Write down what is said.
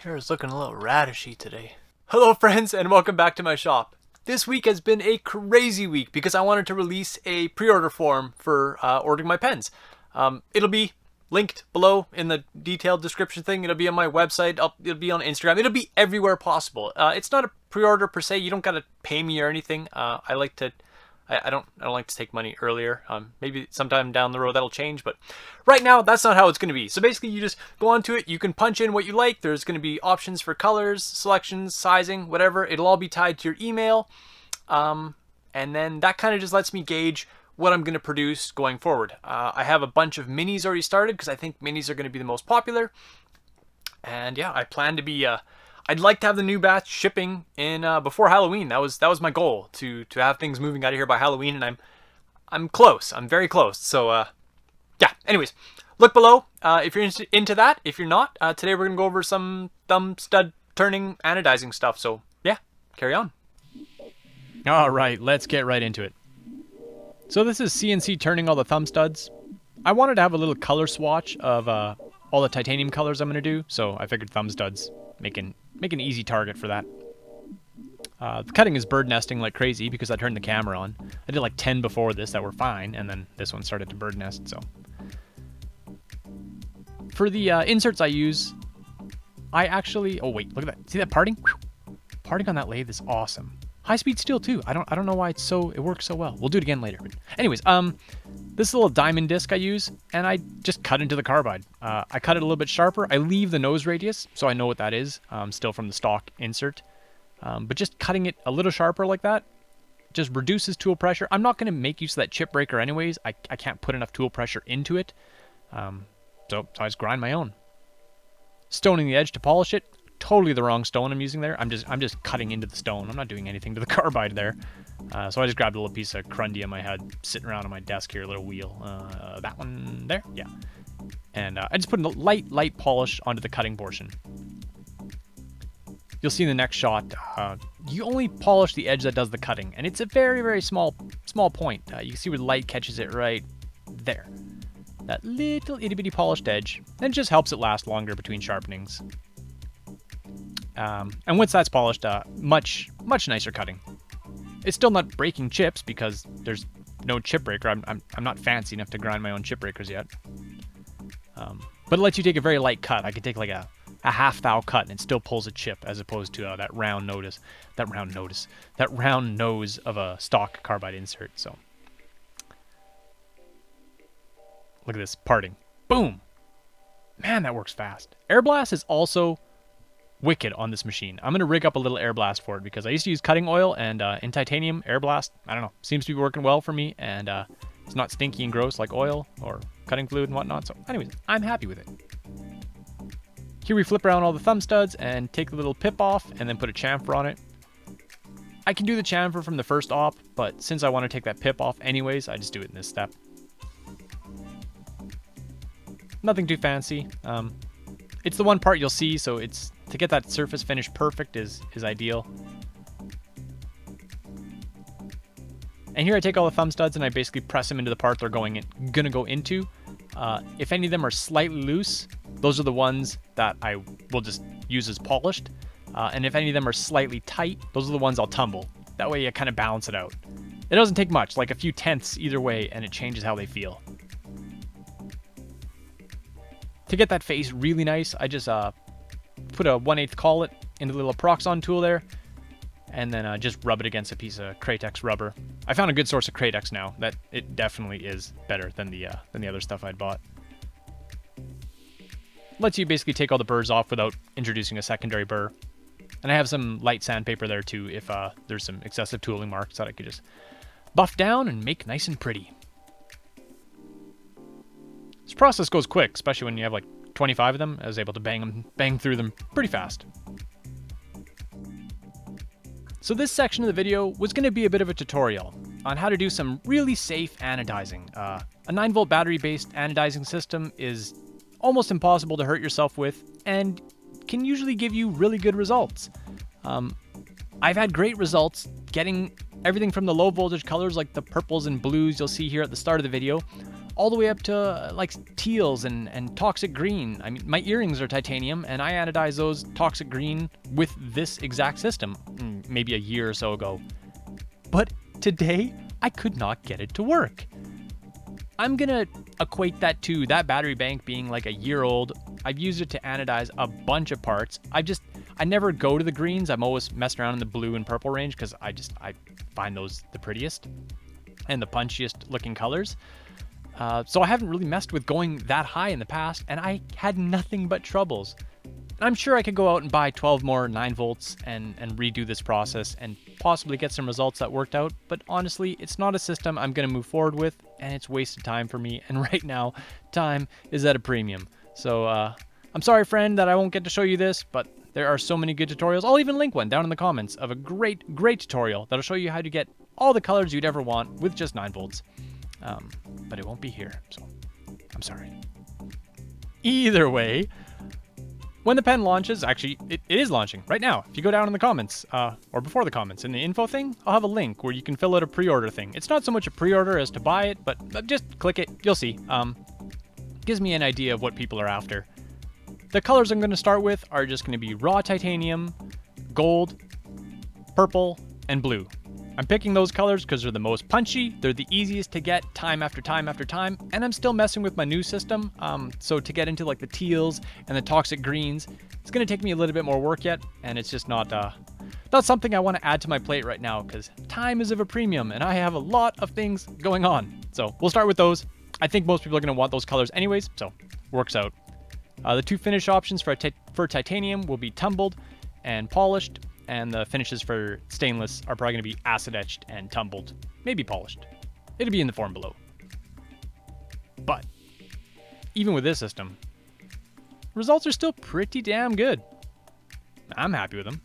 Hair is looking a little radishy today. Hello friends and welcome back to my shop. This week has been a crazy week because I wanted to release a pre-order form for ordering my pens. It'll be linked below in the detailed description thing. It'll be on my website. It'll be on Instagram. It'll be everywhere possible. It's not a pre-order per se. You don't gotta pay me or anything. I don't like to take money earlier. Maybe sometime down the road that'll change, but right now that's not how it's going to be. So basically you just go onto it, you can punch in what you like. There's going to be options for colors, selections, sizing, whatever. It'll all be tied to your email. And then that kind of just lets me gauge what I'm going to produce going forward. I have a bunch of minis already started because I think minis are going to be the most popular. And yeah, I plan to be I'd like to have the new batch shipping in before Halloween. That was my goal, to have things moving out of here by Halloween, and I'm close. I'm very close. So yeah. Anyways, look below if you're into that. If you're not, today we're gonna go over some thumb stud turning anodizing stuff. So yeah, carry on. All right, let's get right into it. So this is CNC turning all the thumb studs. I wanted to have a little color swatch of all the titanium colors I'm gonna do, so I figured thumb studs make an easy target for that. The cutting is bird nesting like crazy because I turned the camera on. I did like 10 before this that were fine, and then this one started to bird nest. So for the inserts I use, I actually oh wait, look at that. See that parting? Whew. Parting on that lathe is awesome. High speed steel too. I don't know why it works so well. We'll do it again later. But anyways, this little diamond disc I use, and I just cut into the carbide. I cut it a little bit sharper. I leave the nose radius, so I know what that is, still from the stock insert. But just cutting it a little sharper like that just reduces tool pressure. I'm not going to make use of that chip breaker anyways. I can't put enough tool pressure into it. So I just grind my own. Stoning the edge to polish it. Totally the wrong stone I'm using there. I'm just cutting into the stone. I'm not doing anything to the carbide there. So I just grabbed a little piece of Grundium I had sitting around on my desk here, a little wheel. That one there, yeah. And I just put a light polish onto the cutting portion. You'll see in the next shot, you only polish the edge that does the cutting, and it's a very, very small point. You can see where the light catches it right there. That little itty bitty polished edge. And it just helps it last longer between sharpenings. And once that's polished, much nicer cutting. It's still not breaking chips because there's no chip breaker. I'm not fancy enough to grind my own chip breakers yet. But it lets you take a very light cut. I could take like a half thou cut and it still pulls a chip, as opposed to that round nose of a stock carbide insert. So look at this parting. Boom. Man, that works fast. Air blast is also wicked on this machine. I'm going to rig up a little air blast for it because I used to use cutting oil, and in titanium, air blast, I don't know, seems to be working well for me, and it's not stinky and gross like oil or cutting fluid and whatnot. So anyways, I'm happy with it. Here we flip around all the thumb studs and take the little pip off and then put a chamfer on it. I can do the chamfer from the first op, but since I want to take that pip off anyways, I just do it in this step. Nothing too fancy. It's the one part you'll see, so it's to get that surface finish perfect is ideal. And here I take all the thumb studs and I basically press them into the part they're gonna go into. If any of them are slightly loose, those are the ones that I will just use as polished. And if any of them are slightly tight, those are the ones I'll tumble. That way you kind of balance it out. It doesn't take much, like a few tenths either way, and it changes how they feel. To get that face really nice, I just put a 1/8 collet into the little Proxon tool there, and then just rub it against a piece of Kratex rubber. I found a good source of Kratex now. That it definitely is better than the other stuff I'd bought. Lets you basically take all the burrs off without introducing a secondary burr. And I have some light sandpaper there too if there's some excessive tooling marks that I could just buff down and make nice and pretty. This process goes quick, especially when you have like 25 of them. I was able to bang through them pretty fast. So this section of the video was going to be a bit of a tutorial on how to do some really safe anodizing. A 9-volt battery-based anodizing system is almost impossible to hurt yourself with and can usually give you really good results. I've had great results getting everything from the low voltage colors like the purples and blues you'll see here at the start of the video, all the way up to like teals and toxic green. I mean, my earrings are titanium, and I anodized those toxic green with this exact system maybe a year or so ago. But today, I could not get it to work. I'm gonna equate that to that battery bank being like a year old. I've used it to anodize a bunch of parts. I never go to the greens. I'm always messing around in the blue and purple range because I find those the prettiest and the punchiest looking colors. So I haven't really messed with going that high in the past, and I had nothing but troubles. I'm sure I could go out and buy 12 more 9 volts and redo this process and possibly get some results that worked out, but honestly, it's not a system I'm going to move forward with, and it's wasted time for me, and right now, time is at a premium. So I'm sorry, friend, that I won't get to show you this, but there are so many good tutorials. I'll even link one down in the comments of a great tutorial that'll show you how to get all the colors you'd ever want with just 9 volts. But it won't be here, so I'm sorry. Either way, when the pen launches, actually, it is launching right now. If you go down in the comments, or before the comments, in the info thing, I'll have a link where you can fill out a pre-order thing. It's not so much a pre-order as to buy it, but just click it, you'll see. Gives me an idea of what people are after. The colors I'm going to start with are just going to be raw titanium, gold, purple, and blue. I'm picking those colors because they're the most punchy, they're the easiest to get time after time after time, and I'm still messing with my new system, so to get into like the teals and the toxic greens, it's going to take me a little bit more work yet, and it's just not something I want to add to my plate right now because time is of a premium, and I have a lot of things going on. So we'll start with those. I think most people are going to want those colors anyways, so works out. The 2 finish options for titanium will be tumbled and polished, and the finishes for stainless are probably going to be acid etched and tumbled, maybe polished. It'll be in the form below. But even with this system, results are still pretty damn good. I'm happy with them.